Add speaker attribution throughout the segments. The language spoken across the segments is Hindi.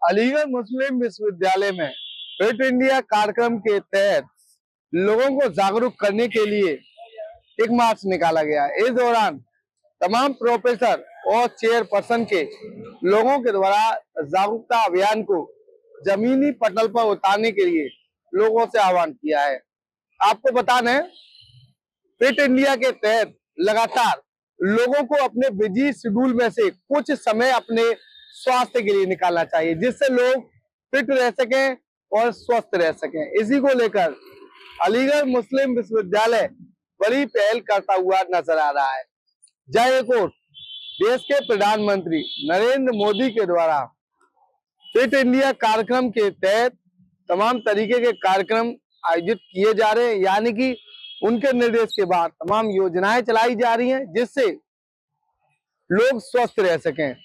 Speaker 1: अलीगढ़ मुस्लिम विश्वविद्यालय में फिट इंडिया कार्यक्रम के तहत लोगों को जागरूक करने के लिए एक मार्च निकाला गया। इस दौरान तमाम प्रोफेसर और चेयरपर्सन के लोगों के द्वारा जागरूकता अभियान को जमीनी पटल पर उतारने के लिए लोगों से आह्वान किया है। आपको बता दें, फिट इंडिया के तहत लगातार लोगों को अपने बिजी शेड्यूल में से कुछ समय अपने स्वास्थ्य के लिए निकालना चाहिए, जिससे लोग फिट रह सकें और स्वस्थ रह सकें। इसी को लेकर अलीगढ़ मुस्लिम विश्वविद्यालय बड़ी पहल करता हुआ नजर आ रहा है। जय कोट देश के प्रधानमंत्री नरेंद्र मोदी के द्वारा फिट इंडिया कार्यक्रम के तहत तमाम तरीके के कार्यक्रम आयोजित किए जा रहे हैं, यानी कि उनके निर्देश के बाद तमाम योजनाएं चलाई जा रही हैं, जिससे लोग स्वस्थ रह सकें।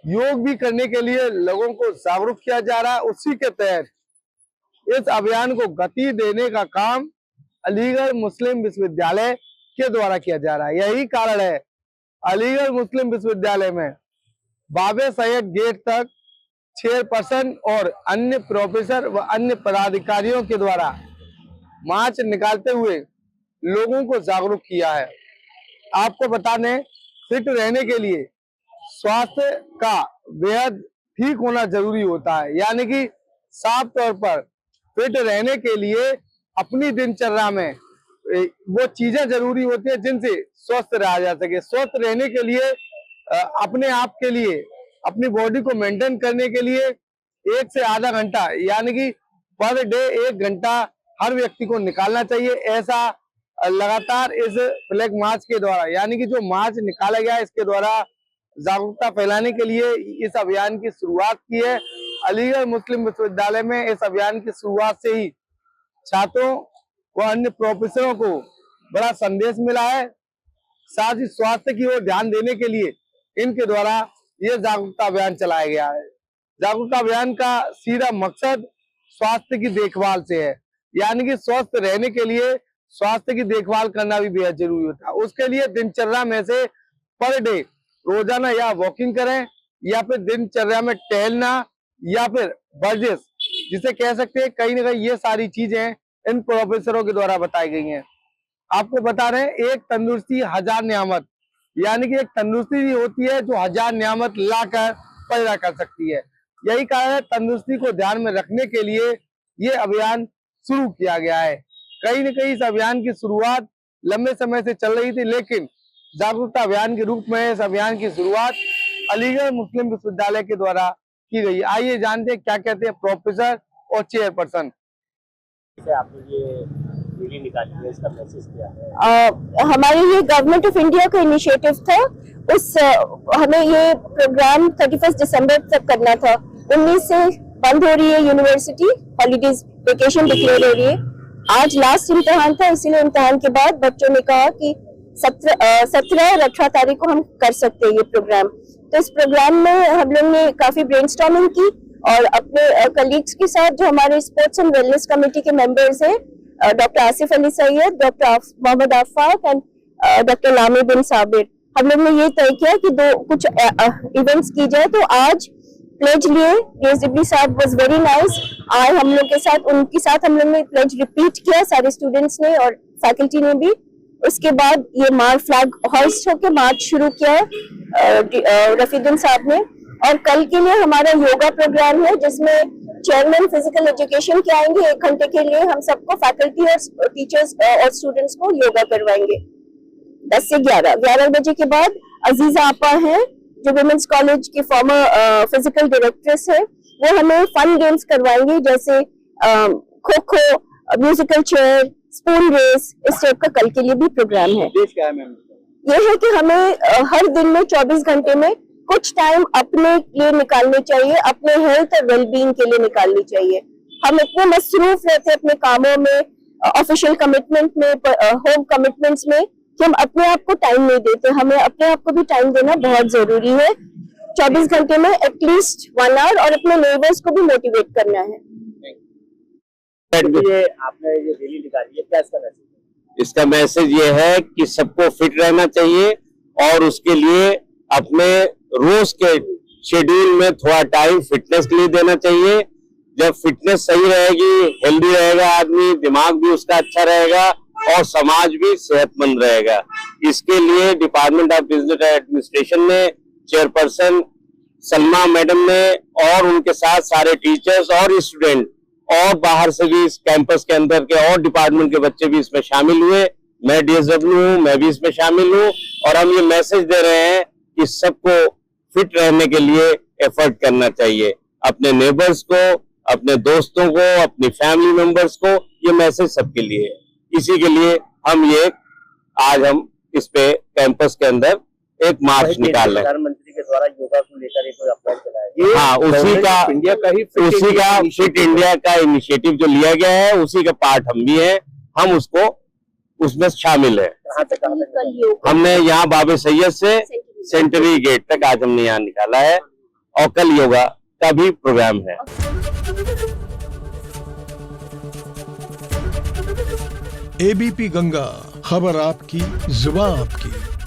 Speaker 1: योग भी करने के लिए लोगों को जागरूक किया जा रहा है। उसी के तहत इस अभियान को गति देने का काम अलीगढ़ मुस्लिम विश्वविद्यालय के द्वारा किया जा रहा है। यही कारण है अलीगढ़ मुस्लिम विश्वविद्यालय में बाबे सैयद गेट तक चेयरपर्सन और अन्य प्रोफेसर व अन्य पदाधिकारियों के द्वारा मार्च निकालते हुए लोगों को जागरूक किया है। आपको बता दें, फिट रहने के लिए स्वास्थ्य का बेहद ठीक होना जरूरी होता है, यानी कि साफ तौर पर फिट रहने के लिए अपनी दिनचर्या में वो चीजें जरूरी होती है जिनसे स्वस्थ रहा जा सके। स्वस्थ रहने के लिए अपने आप के लिए, अपनी बॉडी को मेंटेन करने के लिए 1 से आधा घंटा, यानी कि पर डे 1 घंटा हर व्यक्ति को निकालना चाहिए। ऐसा लगातार इस फ्लैग मार्च के द्वारा, यानी कि जो मार्च निकाला गया, इसके द्वारा जागरूकता फैलाने के लिए इस अभियान की शुरुआत की है। अलीगढ़ मुस्लिम विश्वविद्यालय में इस अभियान की शुरुआत से ही छात्रों व अन्य प्रोफेसरों को बड़ा संदेश मिला है। साथ ही स्वास्थ्य की ओर ध्यान देने के लिए इनके द्वारा ये जागरूकता अभियान चलाया गया है। जागरूकता अभियान का सीधा मकसद स्वास्थ्य की देखभाल से है, यानी कि स्वस्थ रहने के लिए स्वास्थ्य की देखभाल करना भी बेहद जरूरी होता है। उसके लिए दिनचर्या में से पर डे रोजाना या वॉकिंग करें, या फिर दिनचर्या में टहलना, या फिर वर्जिश जिसे कह सकते हैं, कहीं ना कहीं ये सारी चीजें इन प्रोफेसरों के द्वारा बताई गई हैं। आपको बता रहे हैं, एक तंदुरुस्ती 1000 नियामत, यानी कि एक तंदुरुस्ती होती है जो 1000 नियामत लाकर पैदा कर सकती है। यही कारण है तंदुरुस्ती को ध्यान में रखने के लिए ये अभियान शुरू किया गया है। कहीं न कहीं इस अभियान की शुरुआत लंबे समय से चल रही थी, लेकिन जागरूकता अभियान के रूप में इस अभियान की शुरुआत अलीगढ़ मुस्लिम विश्वविद्यालय के द्वारा की गई। आइए जानते हैं क्या कहते हैं प्रोफेसर और चेयरपर्सन।
Speaker 2: आपने ये रैली निकाली है, इसका मैसेज क्या है?
Speaker 3: हमारे ये गवर्नमेंट ऑफ इंडिया का इनिशिएटिव था। हमें ये प्रोग्राम 31 दिसंबर तक करना था। 19 से बंद हो रही है यूनिवर्सिटी, हॉलीडेज वेकेशन डिक्लेयर हो रही है। आज लास्ट इम्तिहान था, इसीलिए इम्तिहान के बाद बच्चों ने कहा कि 17 और 18 तारीख को हम कर सकते हैं ये प्रोग्राम। तो इस प्रोग्राम में हम लोग ने काफी ब्रेनस्टॉर्मिंग की और अपने कलीग्स के साथ, जो हमारे स्पोर्ट्स एंड वेलनेस कमेटी के मेंबर्स हैं, doctor Asif Ali Syed, doctor Mohammad Afaq and doctor Lami Bin Sabir, हम लोग ने ये तय किया कि कुछ इवेंट्स की जाए। तो आज प्लेज लिए, केएसडब्ल्यू साहब वाज वेरी नाइस। आज हम लोग के साथ, उनके साथ हम लोग ने प्लेज रिपीट किया, सारे स्टूडेंट्स ने और फैकल्टी ने भी। उसके बाद ये फ्लैग होस्ट होकर मार्च शुरू किया रफीदुल साहब ने। और कल के लिए हमारा योगा प्रोग्राम है, जिसमें चेयरमैन फिजिकल एजुकेशन के आएंगे। 1 घंटे के लिए हम सबको, फैकल्टी और टीचर्स और स्टूडेंट्स को योगा करवाएंगे 10 से 11 बजे के बाद अजीजा आपा हैं, जो वुमेन्स कॉलेज की फॉर्मर फिजिकल डायरेक्ट्रेस है, वो हमें फन गेम्स करवाएंगे, जैसे kho kho, musical chair, spoon race. इस टाइप का कल के लिए भी प्रोग्राम है। ये है कि हमें हर दिन में 24 घंटे में कुछ टाइम अपने लिए निकालने चाहिए, अपने हेल्थ और वेलबींग के लिए निकालनी चाहिए। हम इतने मसरूफ रहते हैं अपने कामों में, ऑफिशियल कमिटमेंट में, होम कमिटमेंट्स में, कि हम अपने आप को टाइम नहीं देते। हमें अपने आप को भी टाइम देना बहुत जरूरी है। 24 घंटे में एटलीस्ट 1 आवर, और अपने नेबर्स को भी मोटिवेट करना है।
Speaker 2: ये आपने ये रैली निकाली है, क्या इसका मैसेज है?
Speaker 4: इसका मैसेज ये है कि सबको फिट रहना चाहिए और उसके लिए अपने रोज के शेड्यूल में थोड़ा टाइम फिटनेस के लिए देना चाहिए। जब फिटनेस सही रहेगी, हेल्दी रहेगा आदमी, दिमाग भी उसका अच्छा रहेगा और समाज भी सेहतमंद रहेगा। इसके लिए डिपार्टमेंट ऑफ बिजनेस एडमिनिस्ट्रेशन ने चेयरपर्सन सलमा मैडम ने और उनके साथ सारे टीचर्स और स्टूडेंट और बाहर से भी इस कैंपस के अंदर के और डिपार्टमेंट के बच्चे भी इसमें शामिल हुए। मैं DSW हूँ, मैं भी इसमें शामिल हूँ और हम ये मैसेज दे रहे हैं कि सबको फिट रहने के लिए एफर्ट करना चाहिए। अपने नेबर्स को, अपने दोस्तों को, अपनी फैमिली मेंबर्स को, ये मैसेज सबके लिए है। इसी के लिए आज हम इस पे कैंपस के अंदर एक मार्च निकाल रहे हैं।
Speaker 2: प्रधानमंत्री के द्वारा योगा को लेकर एक अभियान चलाया।
Speaker 4: हाँ, उसी का फिट इंडिया का इनिशिएटिव जो लिया गया है, उसी का पार्ट हम भी हैं। हम उसमें शामिल है। हमने यहाँ बाबे सैयद से सेंटरी गेट तक आज हमने यहाँ निकाला है और कल योगा का भी प्रोग्राम है।
Speaker 5: ABP गंगा, खबर आपकी, जुबान आपकी।